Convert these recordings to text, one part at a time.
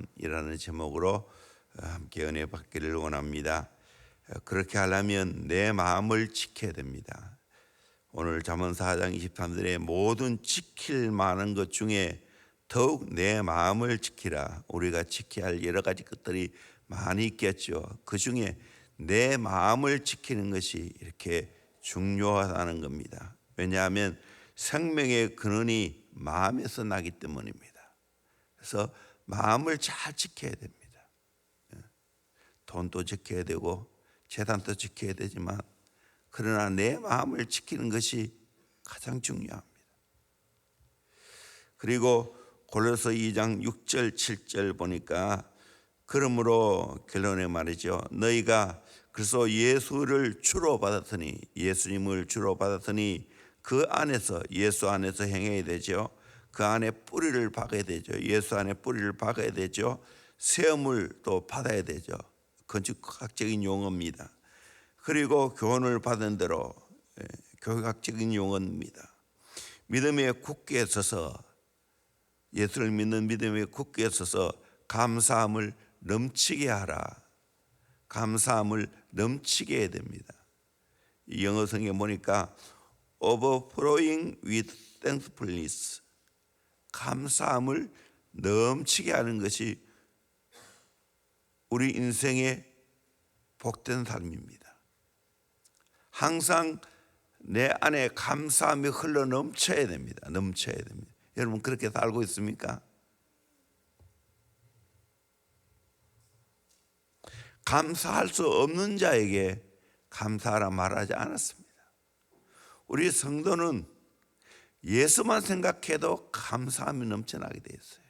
삶이라는 제목으로 함께 은혜 받기를 원합니다. 그렇게 하려면 내 마음을 지켜야 됩니다. 오늘 잠언 4장 23절에 모든 지킬 만한 것 중에 더욱 내 마음을 지키라. 우리가 지켜야 할 여러 가지 것들이 많이 있겠죠. 그 중에 내 마음을 지키는 것이 이렇게 중요하다는 겁니다. 왜냐하면 생명의 근원이 마음에서 나기 때문입니다. 그래서 마음을 잘 지켜야 됩니다. 돈도 지켜야 되고 재산도 지켜야 되지만 그러나 내 마음을 지키는 것이 가장 중요합니다. 그리고 골로새 2장 6절 7절 보니까 그러므로 결론에 말이죠. 너희가 그래서 예수님을 주로 받았더니 그 안에서 예수 안에서 행해야 되죠. 그 안에 뿌리를 박아야 되죠. 예수 안에 뿌리를 박아야 되죠. 세움을 또 받아야 되죠. 건축학적인 용어입니다. 그리고 교훈을 받은 대로 교육학적인 용어입니다. 믿음에 굳게 서서 예수를 믿는 믿음에 굳게 서서 감사함을 넘치게 하라. 감사함을 넘치게 해야 됩니다. 이 영어 성경에 보니까 overflowing with thankfulness, 감사함을 넘치게 하는 것이 우리 인생의 복된 삶입니다. 항상 내 안에 감사함이 흘러 넘쳐야 됩니다. 넘쳐야 됩니다. 여러분 그렇게 살고 있습니까? 감사할 수 없는 자에게 감사하라 말하지 않았습니다. 우리 성도는 예수만 생각해도 감사함이 넘쳐나게 되어 있어요.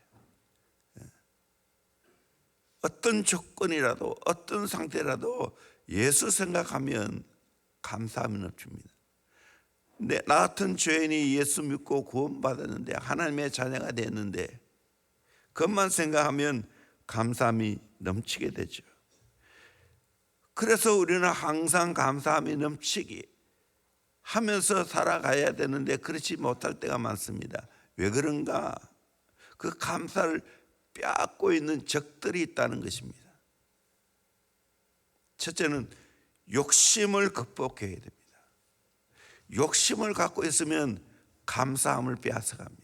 어떤 조건이라도 어떤 상태라도 예수 생각하면 감사함이 넘칩니다. 나 같은 죄인이 예수 믿고 구원받았는데 하나님의 자녀가 됐는데 그것만 생각하면 감사함이 넘치게 되죠. 그래서 우리는 항상 감사함이 넘치게 하면서 살아가야 되는데 그렇지 못할 때가 많습니다. 왜 그런가? 그 감사를 빼앗고 있는 적들이 있다는 것입니다. 첫째는 욕심을 극복해야 됩니다. 욕심을 갖고 있으면 감사함을 빼앗아갑니다.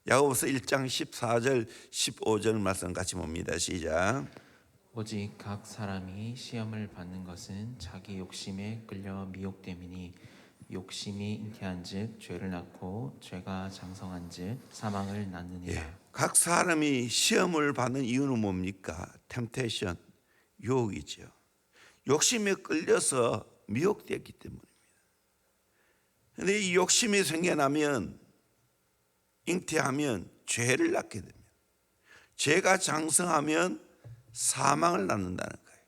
야고보서 1장 14절 15절 말씀 같이 봅니다. 시작. 오직 각 사람이 시험을 받는 것은 자기 욕심에 끌려 미혹됨이니 욕심이 잉태한즉 죄를 낳고 죄가 장성한즉 사망을 낳느니라. 각 사람이 시험을 받는 이유는 뭡니까? 템테이션, 유혹이죠. 욕심에 끌려서 미혹되었기 때문입니다. 그런데 이 욕심이 생겨나면 잉태하면 죄를 낳게 됩니다. 죄가 장성하면 사망을 낳는다는 거예요.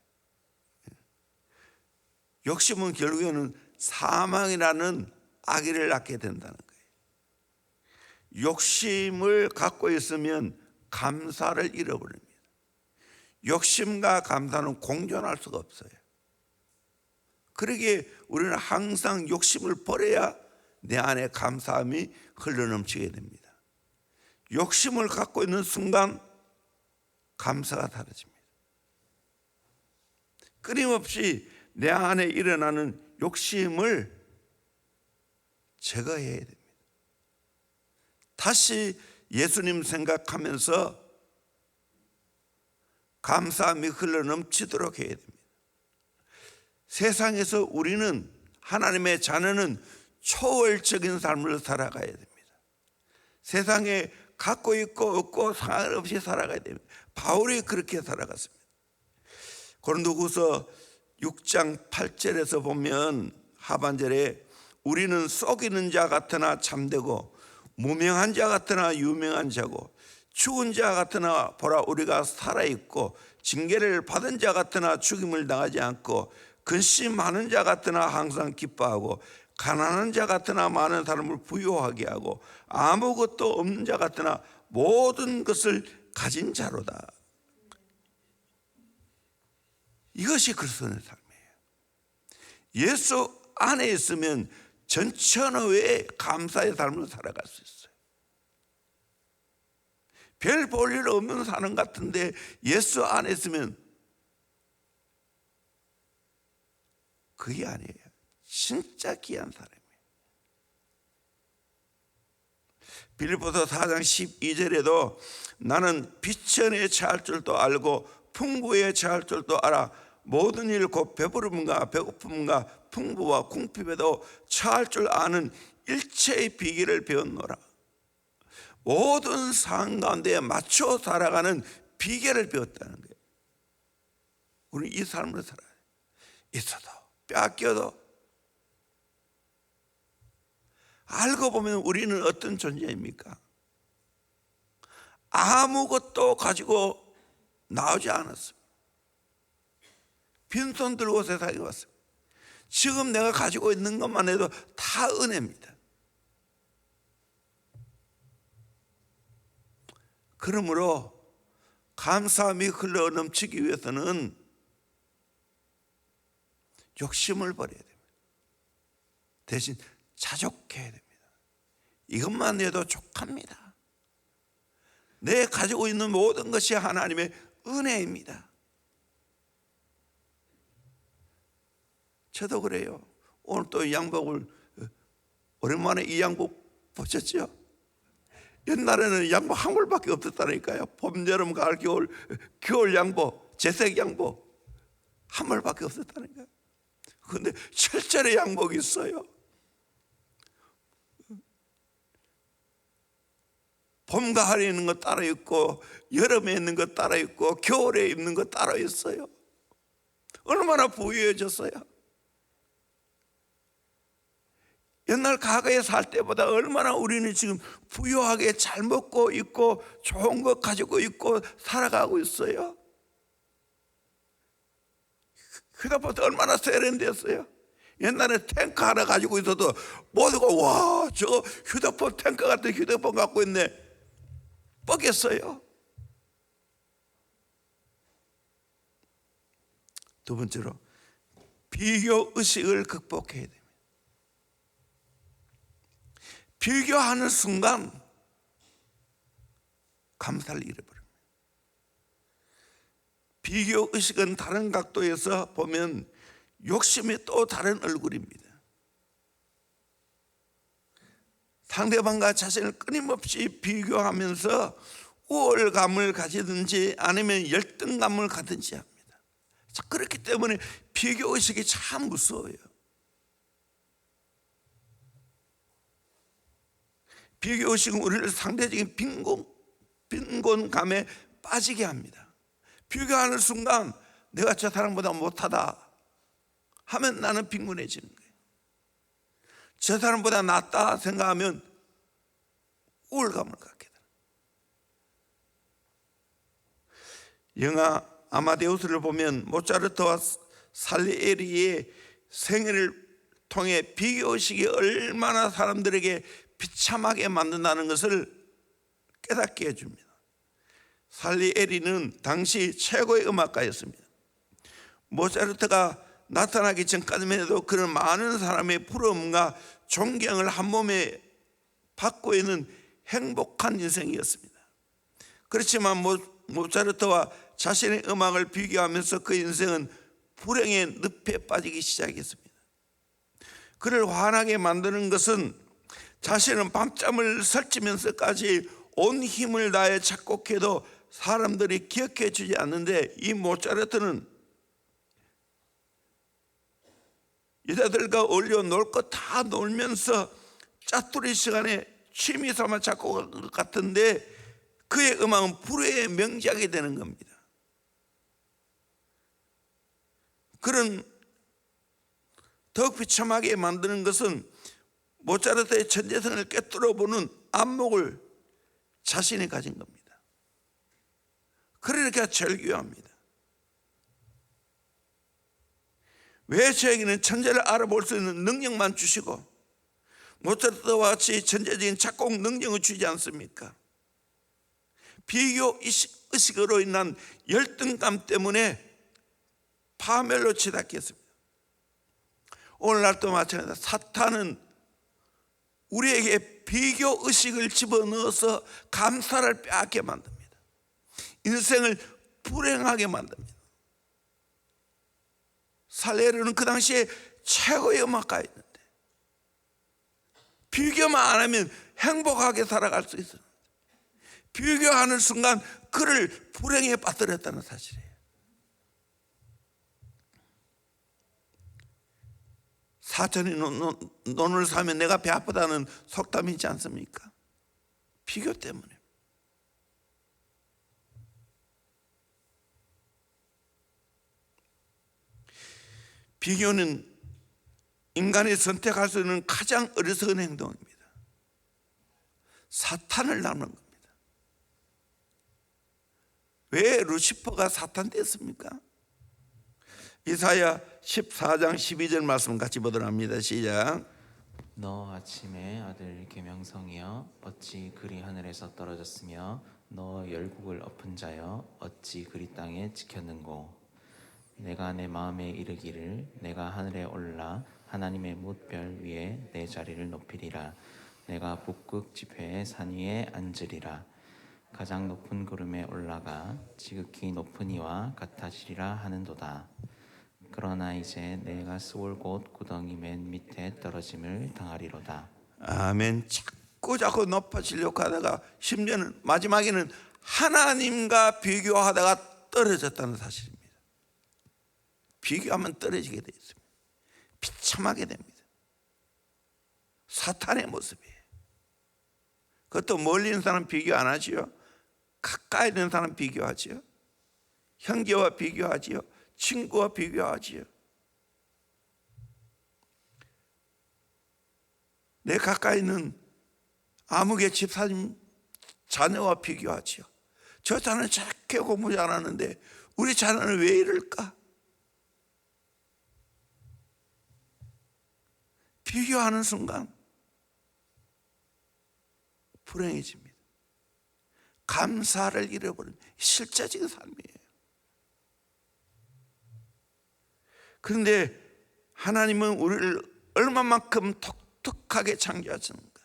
욕심은 결국에는 사망이라는 아기를 낳게 된다는 거예요. 욕심을 갖고 있으면 감사를 잃어버립니다. 욕심과 감사는 공존할 수가 없어요. 그러기에 우리는 항상 욕심을 버려야 내 안에 감사함이 흘러넘치게 됩니다. 욕심을 갖고 있는 순간 감사가 사라집니다. 끊임없이 내 안에 일어나는 욕심을 제거해야 됩니다. 다시 예수님 생각하면서 감사함이 흘러넘치도록 해야 됩니다. 세상에서 우리는 하나님의 자녀는 초월적인 삶을 살아가야 됩니다. 세상에 갖고 있고 없고 상관없이 살아가야 됩니다. 바울이 그렇게 살아갔습니다. 고린도후서 6장 8절에서 보면 하반절에 우리는 속이는 자 같으나 참되고 무명한 자 같으나 유명한 자고 죽은 자 같으나 보라 우리가 살아있고 징계를 받은 자 같으나 죽임을 당하지 않고 근심 많은 자 같으나 항상 기뻐하고 가난한 자 같으나 많은 사람을 부유하게 하고 아무것도 없는 자 같으나 모든 것을 가진 자로다. 이것이 그리스도의 삶이에요. 예수 안에 있으면 전천후의 감사의 삶을 살아갈 수 있어요. 별 볼 일 없는 사람 같은데 예수 안에 있으면 그게 아니에요. 진짜 귀한 사람이에요. 빌립보서 4장 12절에도 나는 비천에 처할 줄도 알고 풍부에 처할 줄도 알아 모든 일 곧 배부름과 배고픔과 풍부와 궁핍에도 처할 줄 아는 일체의 비결을 배웠노라. 모든 상황 가운데 맞춰 살아가는 비결을 배웠다는 거예요. 우리 이 삶으로 살아야 돼요. 있어도 빼앗겨도 알고 보면 우리는 어떤 존재입니까? 아무것도 가지고 나오지 않았습니다. 빈손 들고 세상에 왔습니다. 지금 내가 가지고 있는 것만 해도 다 은혜입니다. 그러므로 감사함이 흘러 넘치기 위해서는 욕심을 버려야 됩니다. 대신 자족해야 됩니다. 이것만 해도 족합니다. 내 가지고 있는 모든 것이 하나님의 은혜입니다. 저도 그래요. 오늘 또 양복을 오랜만에 이 양복 보셨죠? 옛날에는 양복 한 벌밖에 없었다니까요. 봄, 여름, 가을, 겨울 양복, 재색 양복 한 벌밖에 없었다니까요. 그런데 철저히 양복이 있어요. 봄, 가을에 있는 거 따로 있고 여름에 있는 거 따로 있고 겨울에 입는 거 따로 있어요. 얼마나 부유해졌어요. 옛날 과거에 살 때보다 얼마나 우리는 지금 부유하게 잘 먹고 있고 좋은 것 가지고 있고 살아가고 있어요. 휴대폰 얼마나 세련됐어요. 옛날에 탱크 하나 가지고 있어도 모두가 와, 저 휴대폰 탱크 같은 휴대폰 갖고 있네 뻑겠어요. 두 번째로 비교 의식을 극복해야 됩니다. 비교하는 순간 감사를 잃어버립니다. 비교 의식은 다른 각도에서 보면 욕심의 또 다른 얼굴입니다. 상대방과 자신을 끊임없이 비교하면서 우월감을 가지든지 아니면 열등감을 갖든지 합니다. 그렇기 때문에 비교 의식이 참 무서워요. 비교 의식은 우리를 상대적인 빈곤감에 빠지게 합니다. 비교하는 순간 내가 저 사람보다 못하다 하면 나는 빈곤해지는 거예요. 저 사람보다 낫다 생각하면 우울감을 갖게 돼요. 영화 아마데우스를 보면 모차르트와 살리에리의 생애를 통해 비교의식이 얼마나 사람들에게 비참하게 만든다는 것을 깨닫게 해줍니다. 살리에리는 당시 최고의 음악가였습니다. 모차르트가 나타나기 전까지만 해도 그런 많은 사람의 부러움과 존경을 한 몸에 받고 있는 행복한 인생이었습니다. 그렇지만 모차르트와 자신의 음악을 비교하면서 그 인생은 불행의 늪에 빠지기 시작했습니다. 그를 화나게 만드는 것은 자신은 밤잠을 설치면서까지 온 힘을 다해 작곡해도 사람들이 기억해 주지 않는데 이 모차르트는 여자들과 어울려 놀 것 다 놀면서 짜투리 시간에 취미 삼아 작곡한 것 같은데 그의 음악은 불후의 명작이 되는 겁니다. 그런 더욱 비참하게 만드는 것은 모차르트의 천재성을 꿰뚫어보는 안목을 자신이 가진 겁니다. 그러니까 절규합니다. 왜 저에게는 천재를 알아볼 수 있는 능력만 주시고 모차르트와 같이 천재적인 작곡 능력을 주지 않습니까? 비교 의식으로 인한 열등감 때문에 파멸로 치닫겠습니다. 오늘날도 마찬가지입니다. 사탄은 우리에게 비교 의식을 집어넣어서 감사를 빼앗게 만듭니다. 인생을 불행하게 만듭니다. 살레르는 그 당시에 최고의 음악가였는데 비교만 안 하면 행복하게 살아갈 수 있었는데 비교하는 순간 그를 불행에 빠뜨렸다는 사실이에요. 사천이 논을 사면 내가 배 아프다는 속담이 있지 않습니까? 비교 때문에. 비교는 인간이 선택할 수 있는 가장 어리석은 행동입니다. 사탄을 닮은 겁니다. 왜 루시퍼가 사탄 됐습니까? 이사야 14장 12절 말씀 같이 보도록 합니다. 시작. 너 아침의 아들 계명성이여 어찌 그리 하늘에서 떨어졌으며 너 열국을 엎은 자여 어찌 그리 땅에 지켰는고. 내가 내 마음에 이르기를 내가 하늘에 올라 하나님의 뭇별 위에 내 자리를 높이리라. 내가 북극 지폐의 산 위에 앉으리라. 가장 높은 구름에 올라가 지극히 높은 이와 같아지리라 하는도다. 그러나 이제 내가 스올 곳 구덩이 맨 밑에 떨어짐을 당하리로다. 아멘. 자꾸 높아지려고 하다가 심지어는 마지막에는 하나님과 비교하다가 떨어졌다는 사실입니다. 비교하면 떨어지게 되어 있습니다. 비참하게 됩니다. 사탄의 모습이에요. 그것도 멀리 있는 사람 비교 안 하지요. 가까이 있는 사람 비교하지요. 형제와 비교하지요. 친구와 비교하지요. 내 가까이 있는 아무개 집사님 자녀와 비교하지요. 저 자녀는 저렇게 공부 잘하는데 우리 자녀는 왜 이럴까? 비교하는 순간 불행해집니다. 감사를 잃어버리는 실제적인 삶이에요. 그런데 하나님은 우리를 얼마만큼 독특하게 창조하셨는가?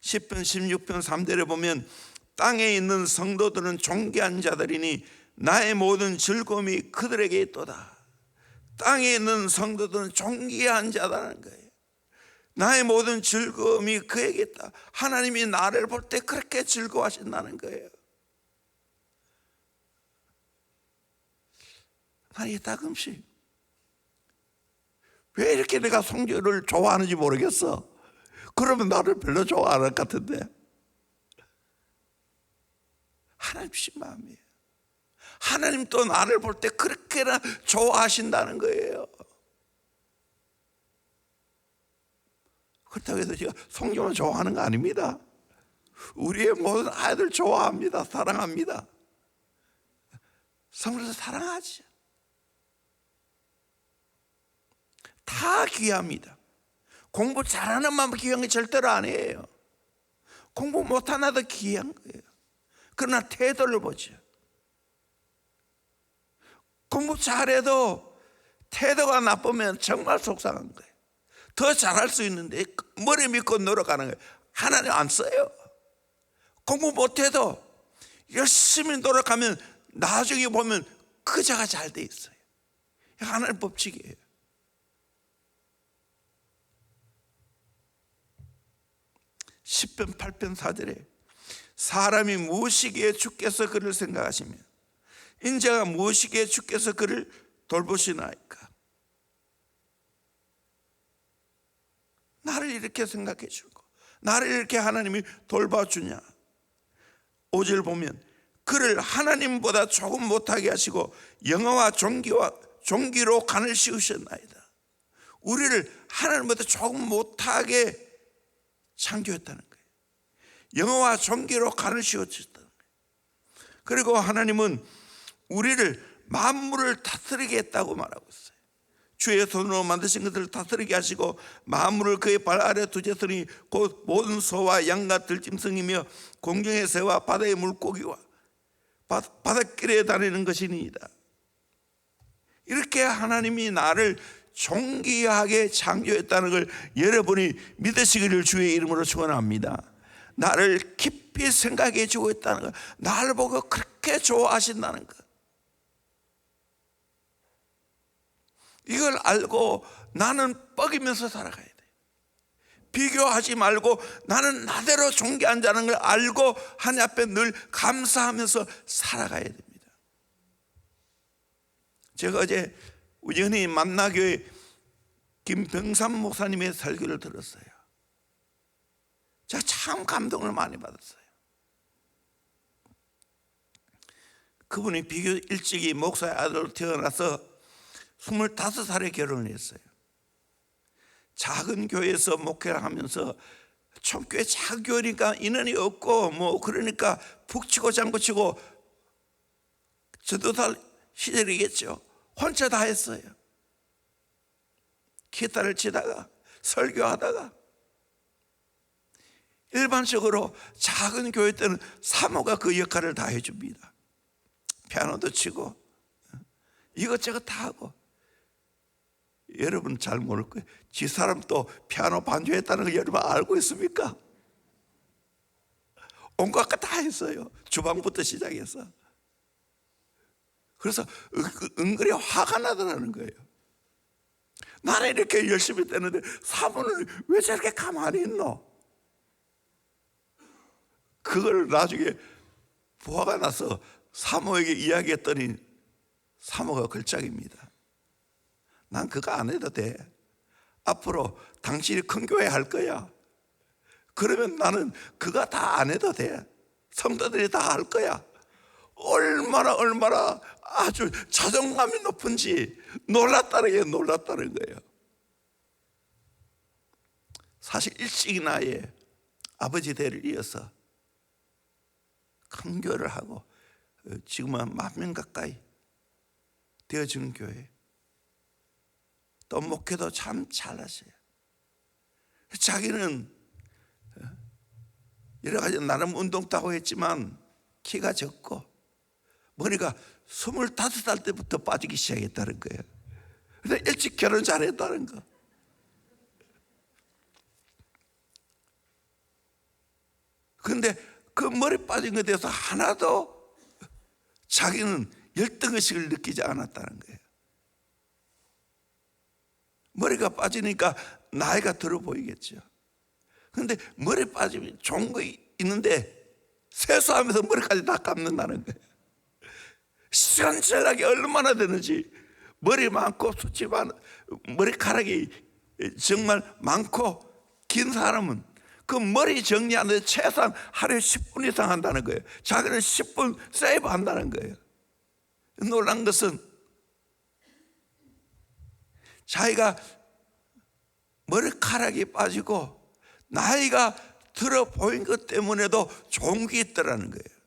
10편 16편 3절에 보면 땅에 있는 성도들은 존귀한 자들이니 나의 모든 즐거움이 그들에게 있도다. 땅에 있는 성도들은 존귀한 자라는 거예요. 나의 모든 즐거움이 그에게 있다. 하나님이 나를 볼 때 그렇게 즐거워하신다는 거예요. 아니 가끔씩 왜 이렇게 내가 성교를 좋아하는지 모르겠어. 그러면 나를 별로 좋아 안 할 것 같은데. 하나님신 마음이에요. 하나님 또 나를 볼 때 그렇게나 좋아하신다는 거예요. 그렇다고 해서 제가 성경을 좋아하는 거 아닙니다. 우리의 모든 아이들 좋아합니다. 사랑합니다. 성도를 사랑하죠. 다 귀합니다. 공부 잘하는 마음 귀한 게 절대로 아니에요. 공부 못하는 아도 귀한 거예요. 그러나 태도를 보죠. 공부 잘해도 태도가 나쁘면 정말 속상한 거예요. 더 잘할 수 있는데 머리 믿고 노력하는 거예요. 하나님 안 써요. 공부 못해도 열심히 노력하면 나중에 보면 그자가 잘 돼 있어요. 하나님 법칙이에요. (10편 8편 4절에) 사람이 무엇이기에 주께서 그를 생각하시며 인자가 무엇이기에 주께서 그를 돌보시나이까. 나를 이렇게 생각해 주고 나를 이렇게 하나님이 돌봐주냐. 5절 보면 그를 하나님보다 조금 못하게 하시고 영화와 종기로 간을 씌우셨나이다. 우리를 하나님보다 조금 못하게 창조했다는 거예요. 영화와 종기로 간을 씌우셨다는 거예요. 그리고 하나님은 우리를 만물을 다스리게 했다고 말하고 있어요. 주의 손으로 만드신 것들을 다스리게 하시고 만물을 그의 발 아래 두셨으니 곧 모든 소와 양과 들짐승이며 공중의 새와 바다의 물고기와 바닷길에 다니는 것이니이다. 이렇게 하나님이 나를 존귀하게 창조했다는 걸 여러분이 믿으시기를 주의 이름으로 축원합니다. 나를 깊이 생각해 주고 있다는 것, 나를 보고 그렇게 좋아하신다는 것, 이걸 알고 나는 뻐기면서 살아가야 돼. 비교하지 말고 나는 나대로 존귀한 자는 걸 알고 하나님 앞에 늘 감사하면서 살아가야 됩니다. 제가 어제 우연히 만나교회 김병삼 목사님의 설교를 들었어요. 제가 참 감동을 많이 받았어요. 그분이 비교 일찍이 목사의 아들로 태어나서 25살에 결혼을 했어요. 작은 교회에서 목회를 하면서 총교회 작은 교회니까 인원이 없고 뭐 그러니까 북치고 장구치고 저도 다 시절이겠죠. 혼자 다 했어요. 기타를 치다가 설교하다가, 일반적으로 작은 교회 때는 사모가 그 역할을 다 해줍니다. 피아노도 치고 이것저것 다 하고. 여러분 잘 모를 거예요. 지 사람 또 피아노 반주했다는 걸 여러분 알고 있습니까? 온갖 거 다 했어요. 주방부터 시작해서. 그래서 은근히 화가 나더라는 거예요. 나는 이렇게 열심히 했는데 사모는 왜 저렇게 가만히 있노? 그걸 나중에 부하가 나서 사모에게 이야기했더니 사모가 걸작입니다. 난 그거 안 해도 돼. 앞으로 당신이 큰 교회 할 거야. 그러면 나는 그거 다 안 해도 돼. 성도들이 다 할 거야. 얼마나 아주 자존감이 높은지 놀랐다는 거예요. 사실 일찍이 나이에 아버지 대를 이어서 큰 교회를 하고 지금은 10,000명 가까이 되어지는 교회, 또 목회도 참 잘하세요. 자기는 여러 가지 나름 운동도 하고 했지만 키가 적고 머리가 25살 때부터 빠지기 시작했다는 거예요. 근데 일찍 결혼 잘했다는 거. 그런데 그 머리 빠진 것에 대해서 하나도 자기는 열등의식을 느끼지 않았다는 거예요. 머리가 빠지니까 나이가 들어 보이겠죠. 그런데 머리 빠지면 좋은 거 있는데 세수하면서 머리까지 다 감는다는 거예요. 시원시원하게 얼마나 되는지. 머리 많고 숱이 많은, 머리카락이 정말 많고 긴 사람은 그 머리 정리하는데 최소한 하루에 10분 이상 한다는 거예요. 자기는 10분 세이브 한다는 거예요. 놀란 것은 자기가 머리카락이 빠지고 나이가 들어 보인 것 때문에도 좋은 게 있더라는 거예요.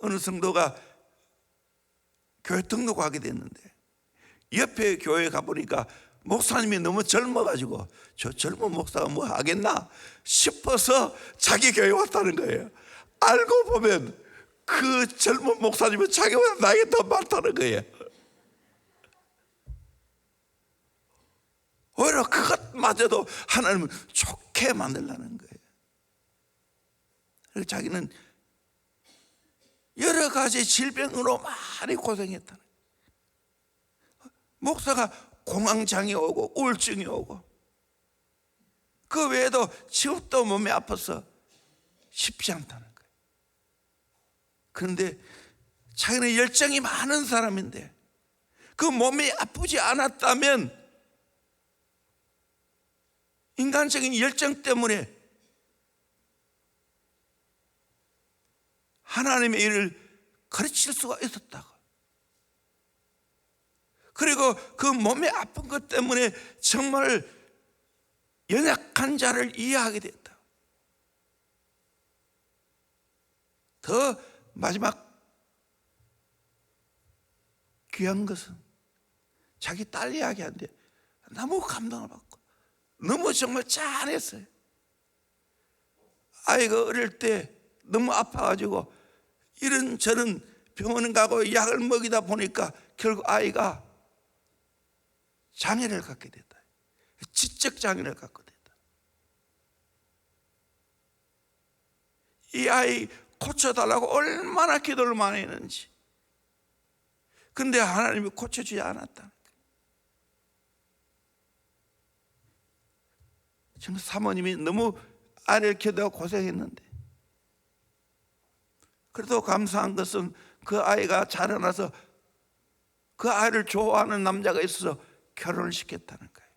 어느 성도가 교회 등록하게 됐는데 옆에 교회에 가보니까 목사님이 너무 젊어가지고 저 젊은 목사가 뭐 하겠나 싶어서 자기 교회에 왔다는 거예요. 알고 보면 그 젊은 목사님은 자기보다 나이가 더 많다는 거예요. 오히려 그것마저도 하나님은 좋게 만들라는 거예요. 그래서 자기는 여러 가지 질병으로 많이 고생했다는 거예요. 목사가 공황장애 오고 우울증이 오고 그 외에도 지금도 몸이 아파서 쉽지 않다는 거예요. 그런데 자기는 열정이 많은 사람인데 그 몸이 아프지 않았다면 인간적인 열정 때문에 하나님의 일을 가르칠 수가 있었다고. 그리고 그 몸이 아픈 것 때문에 정말 연약한 자를 이해하게 됐다. 더 마지막 귀한 것은 자기 딸 이야기한데 너무 감동을 받고 너무 정말 짠했어요. 아이가 어릴 때 너무 아파가지고 이런저런 병원 가고 약을 먹이다 보니까 결국 아이가 장애를 갖게 됐다. 지적 장애를 갖게 됐다. 이 아이 고쳐달라고 얼마나 기도를 많이 했는지. 근데 하나님이 고쳐주지 않았다. 지금 사모님이 너무 아이를 키우다가 고생했는데, 그래도 감사한 것은 그 아이가 자라나서 그 아이를 좋아하는 남자가 있어서 결혼을 시켰다는 거예요.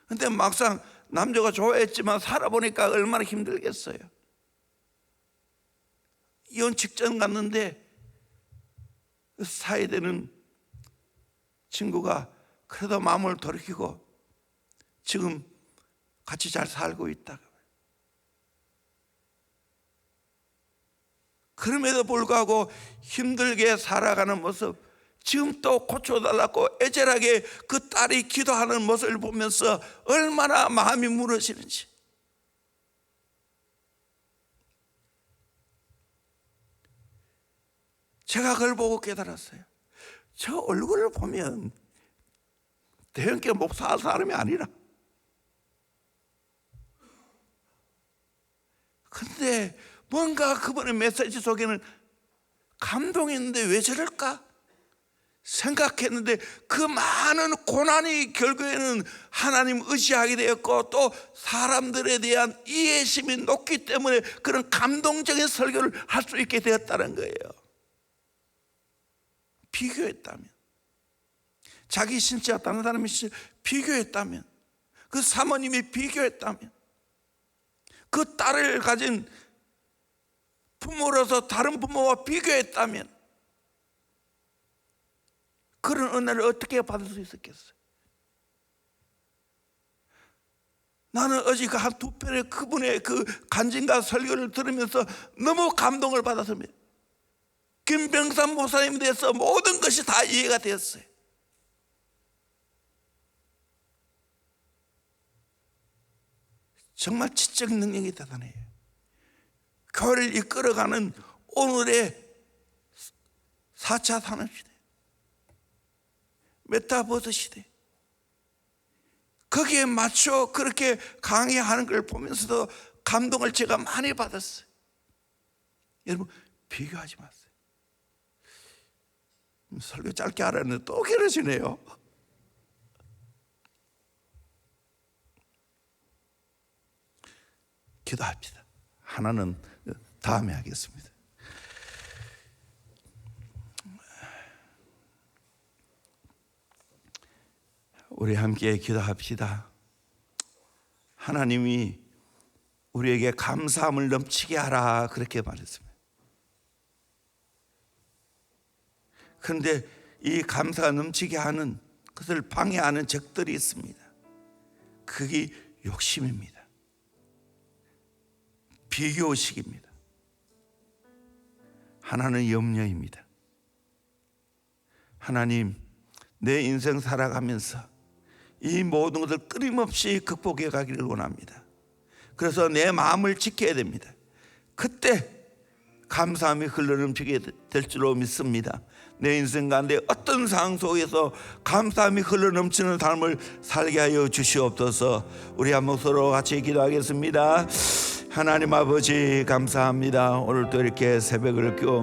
근데 막상 남자가 좋아했지만 살아보니까 얼마나 힘들겠어요. 이혼 직전 갔는데 사이되는 친구가 그래도 마음을 돌이키고 지금 같이 잘 살고 있다. 그럼에도 불구하고 힘들게 살아가는 모습, 지금 또 고쳐달라고 애절하게 그 딸이 기도하는 모습을 보면서 얼마나 마음이 무너지는지. 제가 그걸 보고 깨달았어요. 저 얼굴을 보면 대형교 목사할 사람이 아니라, 근데 뭔가 그분의 메시지 속에는 감동이 있는데 왜 저럴까 생각했는데, 그 많은 고난이 결국에는 하나님 의지하게 되었고 또 사람들에 대한 이해심이 높기 때문에 그런 감동적인 설교를 할 수 있게 되었다는 거예요. 비교했다면, 자기 신체와 다른 사람이 비교했다면, 그 사모님이 비교했다면, 그 딸을 가진 부모로서 다른 부모와 비교했다면, 그런 은혜를 어떻게 받을 수 있었겠어요? 나는 어제 그 한 두 편의 그분의 그 간증과 설교를 들으면서 너무 감동을 받았습니다. 김병삼 목사님에 대해서 모든 것이 다 이해가 되었어요. 정말 지적 능력이 대단해요. 교회를 이끌어가는 오늘의 4차 산업시대, 메타버스 시대, 거기에 맞춰 그렇게 강의하는 걸 보면서도 감동을 제가 많이 받았어요. 여러분, 비교하지 마세요. 설교 짧게 하라는데 또 길어지네요. 기도합시다. 하나는 다음에 하겠습니다. 우리 함께 기도합시다. 하나님이 우리에게 감사함을 넘치게 하라 그렇게 말했습니다. 그런데 이 감사가 넘치게 하는 것을 방해하는 적들이 있습니다. 그게 욕심입니다. 비교식입니다. 하나는 염려입니다. 하나님, 내 인생 살아가면서 이 모든 것을 끊임없이 극복해 가기를 원합니다. 그래서 내 마음을 지켜야 됩니다. 그때 감사함이 흘러넘치게 될 줄로 믿습니다. 내 인생 가운데 어떤 상황 속에서 감사함이 흘러넘치는 삶을 살게 하여 주시옵소서. 우리 한번 서로 같이 기도하겠습니다. 하나님 아버지, 감사합니다. 오늘도 이렇게 새벽을 깨워